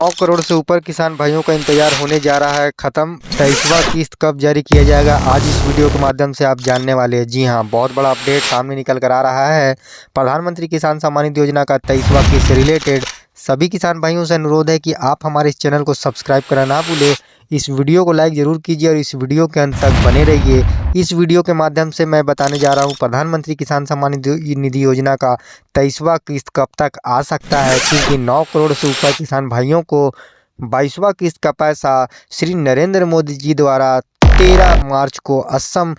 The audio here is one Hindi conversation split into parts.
9 करोड़ से ऊपर किसान भाइयों का इंतजार होने जा रहा है खत्म। 23वां किस्त कब जारी किया जाएगा, आज इस वीडियो के माध्यम से आप जानने वाले हैं। जी हां, बहुत बड़ा अपडेट सामने निकल कर आ रहा है। प्रधानमंत्री किसान सम्मान निधि योजना का 23वां किस्त से रिलेटेड सभी किसान भाइयों से अनुरोध है कि आप हमारे इस चैनल को सब्सक्राइब करना ना भूलें। इस वीडियो को लाइक ज़रूर कीजिए और इस वीडियो के अंत तक बने रहिए। इस वीडियो के माध्यम से मैं बताने जा रहा हूँ प्रधानमंत्री किसान सम्मान निधि योजना का 23वां किस्त कब तक आ सकता है, क्योंकि 9 करोड़ से ऊपर किसान भाइयों को 22वां किस्त का पैसा श्री नरेंद्र मोदी जी द्वारा 13 मार्च को असम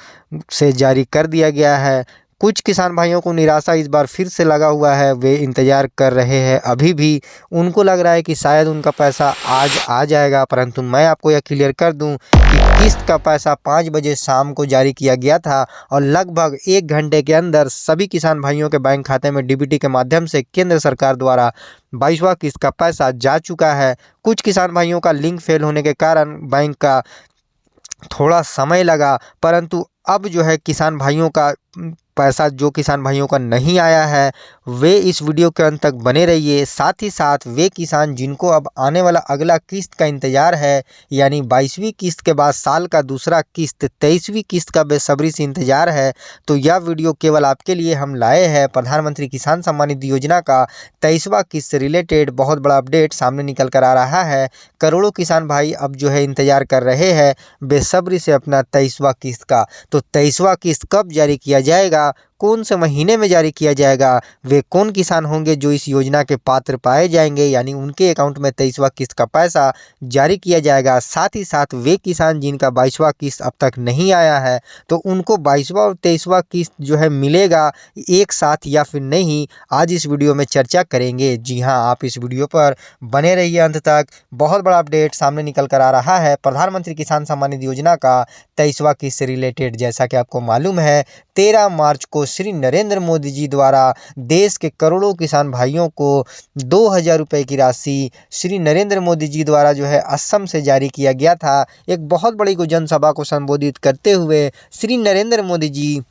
से जारी कर दिया गया है। कुछ किसान भाइयों को निराशा इस बार फिर से लगा हुआ है, वे इंतज़ार कर रहे हैं। अभी भी उनको लग रहा है कि शायद उनका पैसा आज आ जाएगा, परंतु मैं आपको यह क्लियर कर दूं कि किस्त का पैसा 5 बजे शाम को जारी किया गया था और लगभग 1 घंटे के अंदर सभी किसान भाइयों के बैंक खाते में डीबीटी के माध्यम से केंद्र सरकार द्वारा 22वां किस्त का पैसा जा चुका है। कुछ किसान भाइयों का लिंक फेल होने के कारण बैंक का थोड़ा समय लगा, परंतु अब जो है किसान भाइयों का पैसा, जो किसान भाइयों का नहीं आया है, वे इस वीडियो के अंत तक बने रहिए। साथ ही साथ वे किसान जिनको अब आने वाला अगला किस्त का इंतज़ार है, यानी 22वीं किस्त के बाद साल का दूसरा किस्त 23वीं किस्त का बेसब्री से इंतज़ार है, तो यह वीडियो केवल आपके लिए हम लाए हैं। प्रधानमंत्री किसान सम्मान निधि योजना का 23वां किस्त से रिलेटेड बहुत बड़ा अपडेट सामने निकल कर आ रहा है। करोड़ों किसान भाई अब जो है इंतज़ार कर रहे हैं बेसब्री से अपना 23वां किस्त का। तो 23वां किस्त कब जारी किया जाएगा, कौन से महीने में जारी किया जाएगा, वे कौन किसान होंगे जो इस योजना के पात्र पाए जाएंगे, यानी उनके अकाउंट में 23वां किस्त का पैसा जारी किया जाएगा। साथ ही साथ वे किसान जिनका 22वां किस्त अब तक नहीं आया है, तो उनको 22वां और 23वां किस्त जो है मिलेगा एक साथ या फिर नहीं, आज इस वीडियो में चर्चा करेंगे। जी हाँ, आप इस वीडियो पर बने रहिए अंत तक। बहुत बड़ा अपडेट सामने निकल कर आ रहा है प्रधानमंत्री किसान सम्मान निधि योजना का 23वां किस्त से रिलेटेड। जैसा कि आपको मालूम है, 13 मार्च को श्री नरेंद्र मोदी जी द्वारा देश के करोड़ों किसान भाइयों को 2000 रुपये की राशि श्री नरेंद्र मोदी जी द्वारा जो है असम से जारी किया गया था। एक बहुत बड़ी जनसभा को संबोधित करते हुए श्री नरेंद्र मोदी जी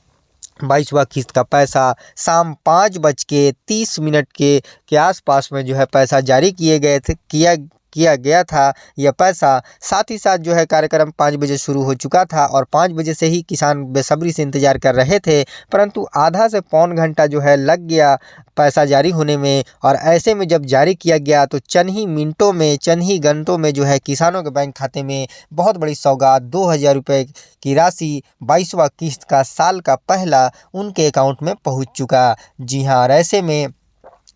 22वां किस्त का पैसा शाम 5:30 के आसपास में जो है पैसा जारी किया गया था। यह पैसा साथ ही साथ जो है कार्यक्रम 5 बजे शुरू हो चुका था और 5 बजे से ही किसान बेसब्री से इंतजार कर रहे थे, परंतु आधा से पौन घंटा जो है लग गया पैसा जारी होने में। और ऐसे में जब जारी किया गया तो चंद ही मिनटों में, चंद ही घंटों में जो है किसानों के बैंक खाते में बहुत बड़ी सौगात 2000 रुपये की राशि 22वां किस्त का साल का पहला उनके अकाउंट में पहुंच चुका। जी हाँ, और ऐसे में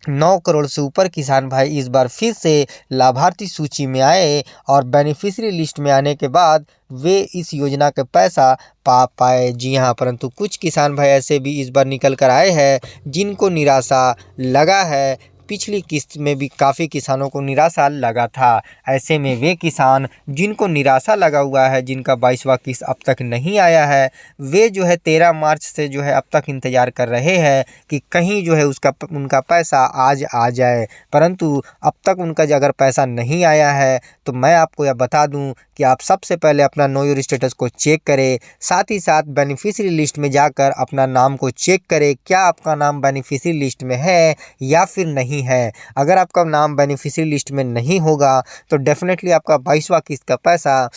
9 करोड़ से ऊपर किसान भाई इस बार फिर से लाभार्थी सूची में आए और बेनिफिशियरी लिस्ट में आने के बाद वे इस योजना का पैसा पा पाए। जी हाँ, परंतु कुछ किसान भाई ऐसे भी इस बार निकल कर आए हैं जिनको निराशा लगा है। पिछली किस्त में भी काफ़ी किसानों को निराशा लगा था। ऐसे में वे किसान जिनको निराशा लगा हुआ है, जिनका 22वां किस्त अब तक नहीं आया है, वे जो है 13 मार्च से जो है अब तक इंतज़ार कर रहे हैं कि कहीं जो है उनका पैसा आज आ जाए। परंतु अब तक उनका अगर पैसा नहीं आया है तो मैं आपको यह बता दूं कि आप सबसे पहले अपना नो योर स्टेटस को चेक करें। साथ ही साथ बेनिफिशियरी लिस्ट में जाकर अपना नाम को चेक करें, क्या आपका नाम बेनिफिशियरी लिस्ट में है या फिर नहीं है। अगर आपका नाम बेनिफिशियरी लिस्ट में नहीं होगा तो डेफिनेटली आपका 22वां किस्त का पैसा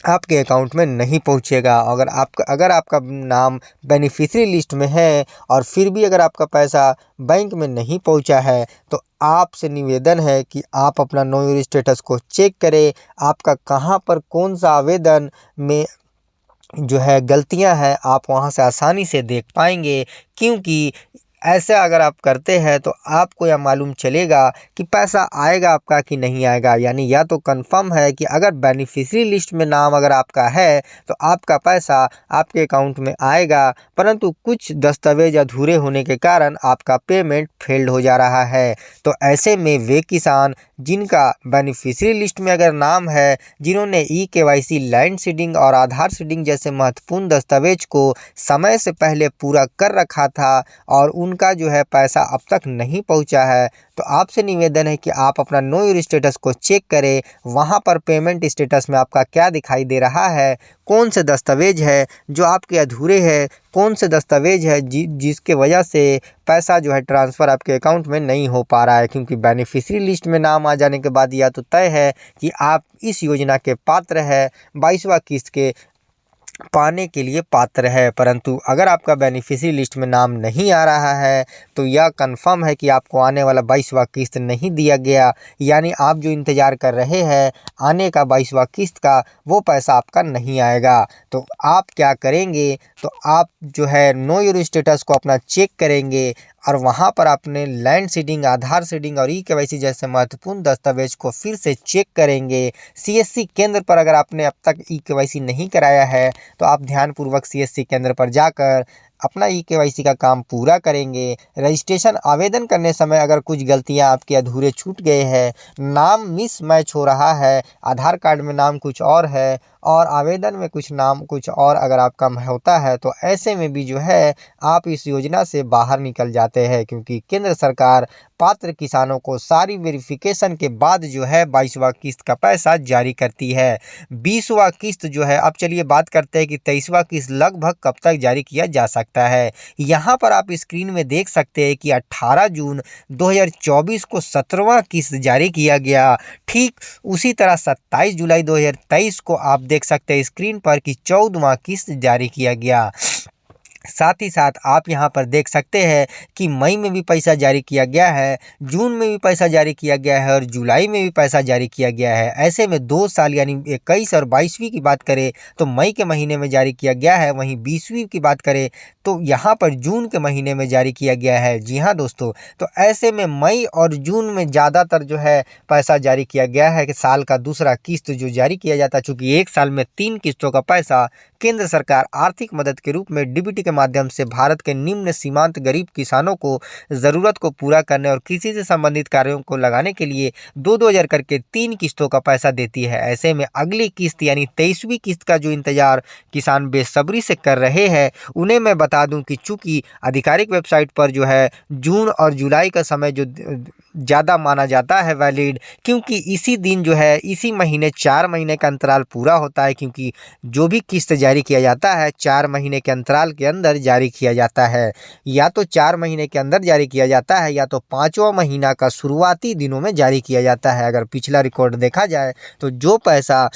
आपके अकाउंट में नहीं पहुंचेगा। अगर आपका नाम बेनिफिशियरी लिस्ट में है और फिर भी अगर आपका पैसा बैंक में नहीं पहुंचा है, तो आपसे निवेदन है कि आप अपना नो योर स्टेटस को चेक करें। आपका कहां पर कौन सा आवेदन में जो है गलतियां हैं, आप वहां से आसानी से देख पाएंगे, क्योंकि ऐसा अगर आप करते हैं तो आपको यह मालूम चलेगा कि पैसा आएगा आपका कि नहीं आएगा। यानी या तो कंफर्म है कि अगर बेनिफिशियरी लिस्ट में नाम अगर आपका है तो आपका पैसा आपके अकाउंट में आएगा, परंतु कुछ दस्तावेज अधूरे होने के कारण आपका पेमेंट फेल्ड हो जा रहा है। तो ऐसे में वे किसान जिनका बेनिफिशियरी लिस्ट में अगर नाम है, जिन्होंने ई-केवाईसी, लैंड सीडिंग और आधार सीडिंग जैसे महत्वपूर्ण दस्तावेज को समय से पहले पूरा कर रखा था और उनका जो है पैसा अब तक नहीं पहुंचा है। तो आपसे निवेदन है कि आप अपना नो योर स्टेटस को चेक करें, वहां पर पेमेंट स्टेटस में आपका क्या दिखाई दे रहा है, कौन से दस्तावेज है जो आपके अधूरे हैं, कौन से दस्तावेज है जिसके वजह से पैसा जो है ट्रांसफ़र आपके अकाउंट में नहीं हो पा रहा है। क्योंकि बेनिफिशियरी लिस्ट में नाम आ जाने के बाद या तो तय है कि आप इस योजना के पात्र हैं, 22वां किस्त के पाने के लिए पात्र है। परंतु अगर आपका बेनिफिशियरी लिस्ट में नाम नहीं आ रहा है तो यह कंफर्म है कि आपको आने वाला 22वां किस्त नहीं दिया गया, यानी आप जो इंतज़ार कर रहे हैं आने का 22वां किस्त का, वो पैसा आपका नहीं आएगा। तो आप क्या करेंगे, तो आप जो है नो योर स्टेटस को अपना चेक करेंगे और वहां पर अपने लैंड सीडिंग, आधार सीडिंग और ई-केवाईसी जैसे महत्वपूर्ण दस्तावेज को फिर से चेक करेंगे। सीएससी केंद्र पर अगर आपने अब तक ई-केवाईसी नहीं कराया है तो आप ध्यानपूर्वक सीएससी केंद्र पर जाकर अपना ई-केवाईसी का काम पूरा करेंगे। रजिस्ट्रेशन आवेदन करने समय अगर कुछ गलतियां आपके अधूरे छूट गए हैं, नाम मिस मैच हो रहा है, आधार कार्ड में नाम कुछ और है और आवेदन में कुछ नाम कुछ और अगर आपका होता है, तो ऐसे में भी जो है आप इस योजना से बाहर निकल जाते हैं। क्योंकि केंद्र सरकार पात्र किसानों को सारी वेरिफिकेशन के बाद जो है 22वां किस्त का पैसा जारी करती है। 20वां किस्त जो है, अब चलिए बात करते हैं कि 23वां किस्त लगभग कब तक जारी किया जा सकता है। यहाँ पर आप स्क्रीन में देख सकते हैं कि 18 जून 2024 को 17वां किस्त जारी किया गया। ठीक उसी तरह 27 जुलाई 2023 को आप देख सकते हैं स्क्रीन पर कि 14वां किस्त जारी किया गया। साथ ही साथ आप यहां पर देख सकते हैं कि मई में भी पैसा जारी किया गया है, जून में भी पैसा जारी किया गया है और जुलाई में भी पैसा जारी किया गया है। ऐसे में 2 साल यानी 21 और 22वीं की बात करें तो मई के महीने में जारी किया गया है, वहीं 20वीं की बात करें तो यहाँ पर जून के महीने में जारी किया गया है। जी हाँ दोस्तों, तो ऐसे में मई और जून में ज़्यादातर जो है पैसा जारी किया गया है कि साल का दूसरा किस्त जो जारी किया जाता है। चूँकि एक साल में 3 किस्तों का पैसा केंद्र सरकार आर्थिक मदद के रूप में डीबीटी के माध्यम से भारत के निम्न सीमांत गरीब किसानों को ज़रूरत को पूरा करने और कृषि से संबंधित कार्यों को लगाने के लिए 2-2 हज़ार करके 3 किस्तों का पैसा देती है। ऐसे में अगली किस्त यानी 23वीं किस्त का जो इंतजार किसान बेसब्री से कर रहे हैं, उन्हें मैं बता दूं कि चूंकि आधिकारिक वेबसाइट पर जो है जून और जुलाई का समय जो ज़्यादा माना जाता है वैलिड, क्योंकि इसी दिन जो है इसी महीने 4 महीने का अंतराल पूरा होता है। क्योंकि जो भी किस्त जारी किया जाता है 4 महीने के अंतराल के अंदर जारी किया जाता है, या तो 4 महीने के अंदर जारी किया जाता है या तो 5वां महीना का शुरुआती दिनों में जारी किया जाता है। अगर पिछला रिकॉर्ड देखा जाए तो जो पैसा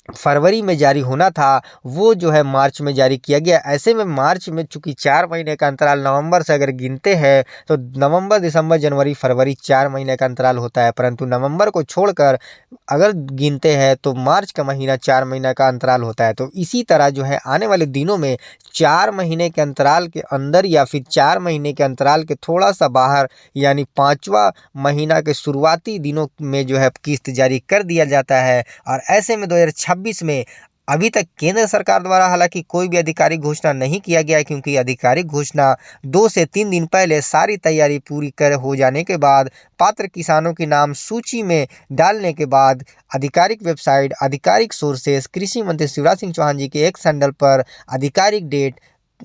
फरवरी में जारी होना था वो जो है मार्च में जारी किया गया। ऐसे में मार्च में चूंकि 4 महीने का अंतराल नवंबर से अगर गिनते हैं तो नवंबर, दिसंबर, जनवरी, फरवरी 4 महीने का अंतराल होता है। परंतु नवंबर को छोड़कर अगर गिनते हैं तो मार्च का महीना 4 महीने का अंतराल होता है। तो इसी तरह जो है आने वाले दिनों में 4 महीने के अंतराल के अंदर या फिर 4 महीने के अंतराल के थोड़ा सा बाहर यानी 5वां महीना के शुरुआती दिनों में जो है किस्त जारी कर दिया जाता है। और ऐसे में 2026 में अभी तक केंद्र सरकार द्वारा हालांकि कोई भी आधिकारिक घोषणा नहीं किया गया है, क्योंकि आधिकारिक घोषणा 2 से 3 दिन पहले सारी तैयारी पूरी कर हो जाने के बाद, पात्र किसानों के नाम सूची में डालने के बाद आधिकारिक वेबसाइट, आधिकारिक सोर्सेस, कृषि मंत्री शिवराज सिंह चौहान जी के एक्स हैंडल पर आधिकारिक डेट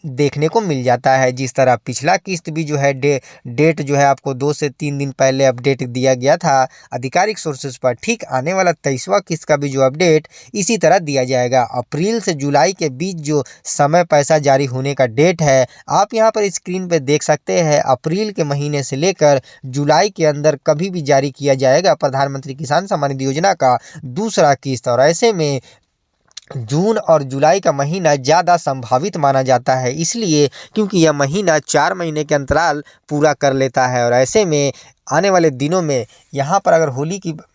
देखने को मिल जाता है। जिस तरह पिछला किस्त भी जो है डेट जो है आपको 2 से 3 दिन पहले अपडेट दिया गया था आधिकारिक सोर्सेज पर, ठीक आने वाला 23वां किस्त का भी जो अपडेट इसी तरह दिया जाएगा। अप्रैल से जुलाई के बीच जो समय पैसा जारी होने का डेट है आप यहां पर स्क्रीन पर देख सकते हैं। अप्रैल के महीने से लेकर जुलाई के अंदर कभी भी जारी किया जाएगा प्रधानमंत्री किसान सम्मान निधि योजना का दूसरा किस्त। और ऐसे में जून और जुलाई का महीना ज़्यादा संभावित माना जाता है, इसलिए क्योंकि यह महीना 4 महीने के अंतराल पूरा कर लेता है। और ऐसे में आने वाले दिनों में यहाँ पर अगर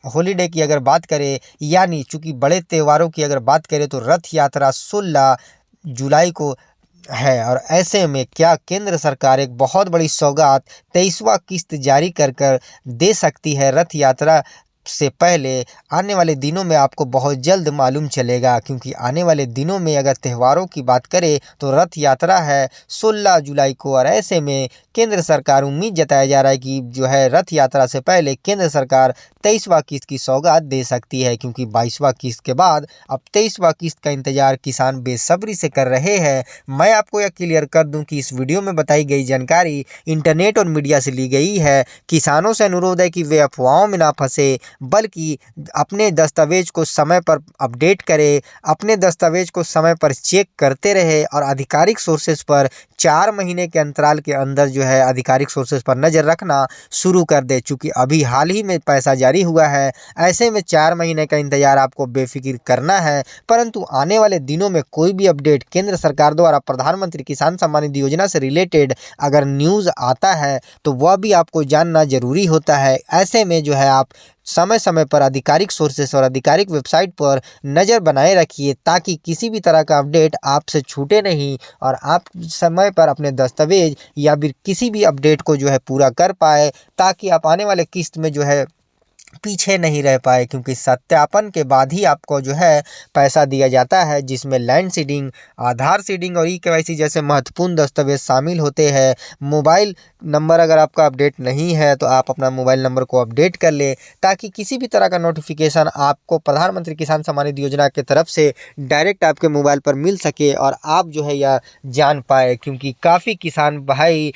हॉलीडे की अगर बात करें, यानी चूँकि बड़े त्योहारों की अगर बात करें तो रथ यात्रा 16 जुलाई को है। और ऐसे में क्या केंद्र सरकार एक बहुत बड़ी सौगात 23वां किस्त जारी कर दे सकती है रथ यात्रा से पहले आने वाले दिनों में आपको बहुत जल्द मालूम चलेगा, क्योंकि आने वाले दिनों में अगर त्योहारों की बात करें तो रथ यात्रा है 16 जुलाई को, और ऐसे में केंद्र सरकार उम्मीद जताया जा रहा है कि जो है रथ यात्रा से पहले केंद्र सरकार 23वां किस्त की सौगात दे सकती है, क्योंकि 22वां किस्त के बाद अब 23वां किस्त का इंतजार किसान बेसब्री से कर रहे हैं। मैं आपको यह क्लियर कर दूं कि इस वीडियो में बताई गई जानकारी इंटरनेट और मीडिया से ली गई है। किसानों से अनुरोध है कि वे अफवाहों में ना फंसे, बल्कि अपने दस्तावेज को समय पर अपडेट करें, अपने दस्तावेज को समय पर चेक करते रहे और आधिकारिक सोर्सेज पर 4 महीने के अंतराल के अंदर जो है आधिकारिक सोर्सेज पर नज़र रखना शुरू कर दे। चूँकि अभी हाल ही में पैसा जारी हुआ है, ऐसे में 4 महीने का इंतजार आपको बेफिक्र करना है। परंतु आने वाले दिनों में कोई भी अपडेट केंद्र सरकार द्वारा प्रधानमंत्री किसान सम्मान निधि योजना से रिलेटेड अगर न्यूज़ आता है तो वह भी आपको जानना ज़रूरी होता है। ऐसे में जो है आप समय समय पर आधिकारिक सोर्सेस और आधिकारिक वेबसाइट पर नज़र बनाए रखिए, ताकि किसी भी तरह का अपडेट आपसे छूटे नहीं और आप समय पर अपने दस्तावेज या फिर किसी भी अपडेट को जो है पूरा कर पाए, ताकि आप आने वाले किस्त में जो है पीछे नहीं रह पाए। क्योंकि सत्यापन के बाद ही आपको जो है पैसा दिया जाता है, जिसमें लैंड सीडिंग, आधार सीडिंग और ई-केवाईसी जैसे महत्वपूर्ण दस्तावेज शामिल होते हैं। मोबाइल नंबर अगर आपका अपडेट नहीं है तो आप अपना मोबाइल नंबर को अपडेट कर ले, ताकि किसी भी तरह का नोटिफिकेशन आपको प्रधानमंत्री किसान सम्मान निधि योजना की तरफ से डायरेक्ट आपके मोबाइल पर मिल सके और आप जो है यह जान पाए। क्योंकि काफ़ी किसान भाई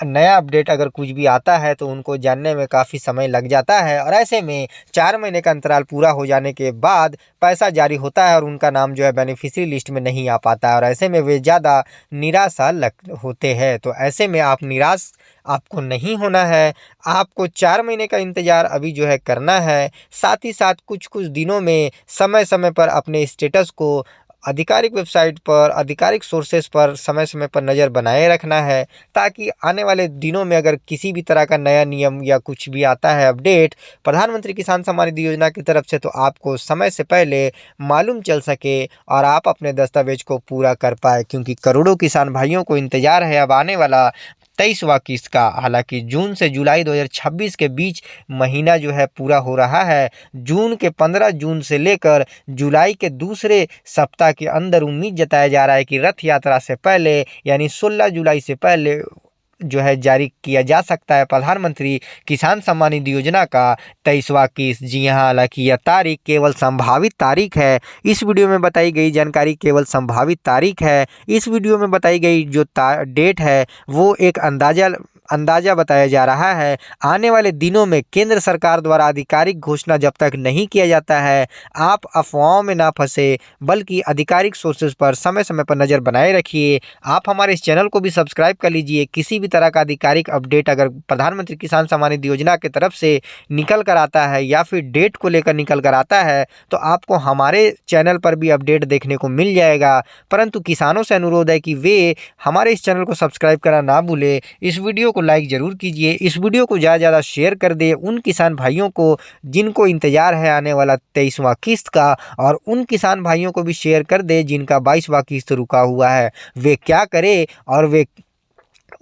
नया अपडेट अगर कुछ भी आता है तो उनको जानने में काफ़ी समय लग जाता है, और ऐसे में 4 महीने का अंतराल पूरा हो जाने के बाद पैसा जारी होता है और उनका नाम जो है बेनिफिशियरी लिस्ट में नहीं आ पाता है, और ऐसे में वे ज़्यादा निराशा होते हैं। तो ऐसे में आप निराश आपको नहीं होना है, आपको 4 महीने का इंतज़ार अभी जो है करना है। साथ ही साथ कुछ कुछ दिनों में समय समय पर अपने स्टेटस को आधिकारिक वेबसाइट पर, आधिकारिक सोर्सेस पर समय समय पर नज़र बनाए रखना है, ताकि आने वाले दिनों में अगर किसी भी तरह का नया नियम या कुछ भी आता है अपडेट प्रधानमंत्री किसान सम्मान निधि योजना की तरफ से, तो आपको समय से पहले मालूम चल सके और आप अपने दस्तावेज को पूरा कर पाए। क्योंकि करोड़ों किसान भाइयों को इंतज़ार है अब आने वाला 23वां किस्त का। हालांकि जून से जुलाई 2026 के बीच महीना जो है पूरा हो रहा है। जून के 15 जून से लेकर जुलाई के दूसरे सप्ताह के अंदर उम्मीद जताया जा रहा है कि रथ यात्रा से पहले यानी 16 जुलाई से पहले जो है जारी किया जा सकता है प्रधानमंत्री किसान सम्मान निधि योजना का 23वां किस्त। जी हाँ, हालांकि यह तारीख केवल संभावित तारीख है। इस वीडियो में बताई गई जानकारी केवल संभावित तारीख है। इस वीडियो में बताई गई जो डेट है वो एक अंदाजा बताया जा रहा है। आने वाले दिनों में केंद्र सरकार द्वारा आधिकारिक घोषणा जब तक नहीं किया जाता है, आप अफवाहों में ना फंसे, बल्कि आधिकारिक सोर्सेज पर समय समय पर नज़र बनाए रखिए। आप हमारे इस चैनल को भी सब्सक्राइब कर लीजिए। किसी भी तरह का आधिकारिक अपडेट अगर प्रधानमंत्री किसान सम्मान निधि योजना की तरफ से निकल कर आता है या फिर डेट को लेकर निकल कर आता है, तो आपको हमारे चैनल पर भी अपडेट देखने को मिल जाएगा। परंतु किसानों से अनुरोध है कि वे हमारे इस चैनल को सब्सक्राइब करना ना भूलें। इस वीडियो को लाइक ज़रूर कीजिए, इस वीडियो को ज़्यादा ज़्यादा शेयर कर दें उन किसान भाइयों को जिनको इंतज़ार है आने वाला 23वां किस्त का, और उन किसान भाइयों को भी शेयर कर दें जिनका 22वां किस्त रुका हुआ है। वे क्या करें और वे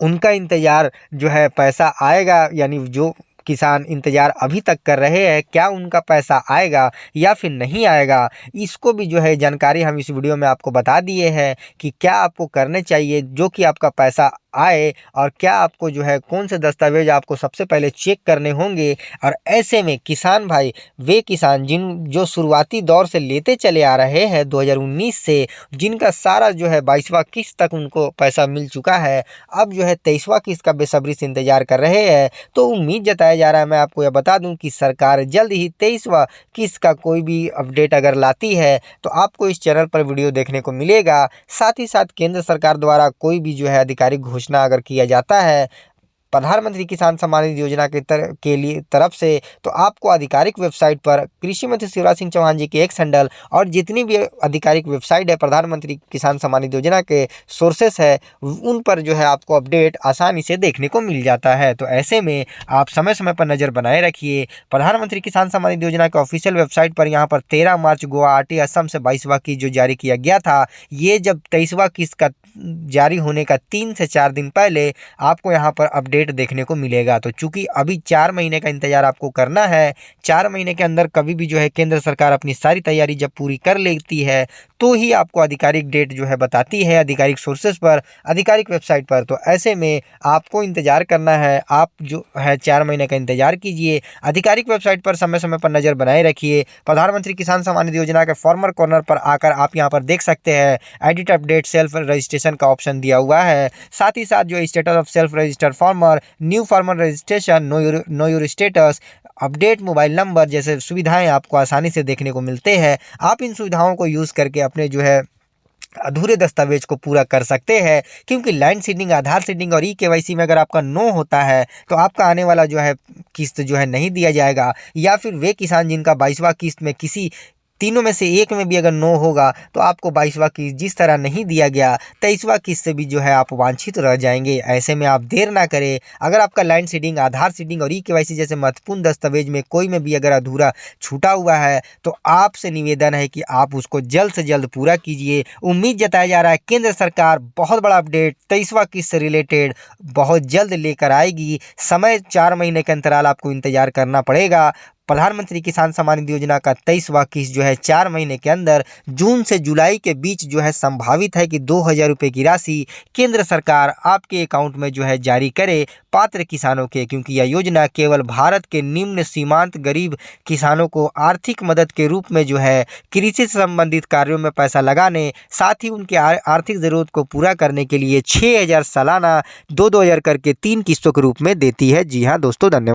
उनका इंतज़ार जो है पैसा आएगा, यानी जो किसान इंतज़ार अभी तक कर रहे हैं, क्या उनका पैसा आएगा या फिर नहीं आएगा, इसको भी जो है जानकारी हम इस वीडियो में आपको बता दिए हैं कि क्या आपको करने चाहिए जो कि आपका पैसा आए, और क्या आपको जो है कौन से दस्तावेज आपको सबसे पहले चेक करने होंगे। और ऐसे में किसान भाई, वे किसान जो शुरुआती दौर से लेते चले आ रहे हैं 2019 से, जिनका सारा जो है 22वां किस्त तक उनको पैसा मिल चुका है, अब जो है 23वां किस्त का बेसब्री से इंतजार कर रहे हैं, तो उम्मीद जताया जा रहा है। मैं आपको यह बता दूं कि सरकार जल्द ही 23वां किस्त का कोई भी अपडेट अगर लाती है तो आपको इस चैनल पर वीडियो देखने को मिलेगा। साथ ही साथ केंद्र सरकार द्वारा कोई भी जो है आधिकारिक घोषणा अगर किया जाता है प्रधानमंत्री किसान सम्मान निधि योजना के लिए तरफ से, तो आपको आधिकारिक वेबसाइट पर कृषि मंत्री शिवराज सिंह चौहान जी के एक्स हैंडल और जितनी भी आधिकारिक वेबसाइट है प्रधानमंत्री किसान सम्मान निधि योजना के सोर्सेस है, उन पर जो है आपको अपडेट आसानी से देखने को मिल जाता है। तो ऐसे में आप समय समय पर नज़र बनाए रखिए। प्रधानमंत्री किसान सम्मान निधि योजना के ऑफिशियल वेबसाइट पर यहाँ पर 13 मार्च गुवाहाटी असम से 22वां किस्त जो जारी किया गया था, ये जब 23वां किस्त का जारी होने का 3 से 4 दिन पहले आपको यहाँ पर अपडेट अपडेट देखने को मिलेगा। तो चूंकि अभी 4 महीने का इंतजार आपको करना है, 4 महीने के अंदर कभी भी जो है केंद्र सरकार अपनी सारी तैयारी जब पूरी कर लेती है तो ही आपको आधिकारिक डेट जो है बताती है आधिकारिक सोर्सेज पर, आधिकारिक वेबसाइट पर। तो ऐसे में आपको इंतजार करना है, आप जो है 4 महीने का इंतजार कीजिए। आधिकारिक वेबसाइट पर समय समय पर नज़र बनाए रखिए। प्रधानमंत्री किसान सम्मान निधि योजना के फॉर्मर कॉर्नर पर आकर आप यहाँ पर देख सकते हैं एडिट अपडेट सेल्फ रजिस्ट्रेशन का ऑप्शन दिया हुआ है। साथ ही साथ जो status of self registered farmer, new farmer registration, know your status, update mobile number जैसे सुविधाएं आपको आसानी से देखने को मिलते हैं। आप इन सुविधाओं को यूज़ करके अपने जो है अधूरे दस्तावेज को पूरा कर सकते हैं, क्योंकि लैंड सीडिंग, आधार सीडिंग और ई-केवाईसी में अगर आपका नो होता है तो आपका आने वाला जो है किस्त जो है नहीं दिया जाएगा। या फिर वे किसान जिनका 22वां किस्त में किसी तीनों में से एक में भी अगर नो होगा तो आपको 22वां किस्त जिस तरह नहीं दिया गया 23वां किस्त से भी जो है आप वांछित रह जाएंगे। ऐसे में आप देर ना करें। अगर आपका लैंड सीडिंग, आधार सीडिंग और ई-केवाईसी जैसे महत्वपूर्ण दस्तावेज में कोई में भी अगर अधूरा छूटा हुआ है तो आपसे निवेदन है कि आप उसको जल्द से जल्द पूरा कीजिए। उम्मीद जताया जा रहा है केंद्र सरकार बहुत बड़ा अपडेट 23वां किस्त से रिलेटेड बहुत जल्द लेकर आएगी। समय 4 महीने के अंतराल आपको इंतजार करना पड़ेगा। प्रधानमंत्री किसान सम्मान निधि योजना का 23वां किस्त जो है 4 महीने के अंदर जून से जुलाई के बीच जो है संभावित है कि 2000 रुपये की राशि केंद्र सरकार आपके अकाउंट में जो है जारी करे पात्र किसानों के, क्योंकि यह योजना केवल भारत के निम्न सीमांत गरीब किसानों को आर्थिक मदद के रूप में जो है कृषि से संबंधित कार्यों में पैसा लगाने, साथ ही उनके आर्थिक ज़रूरत को पूरा करने के लिए 6000 सालाना 2-2 हज़ार करके 3 किस्तों के रूप में देती है। जी हाँ दोस्तों, धन्यवाद।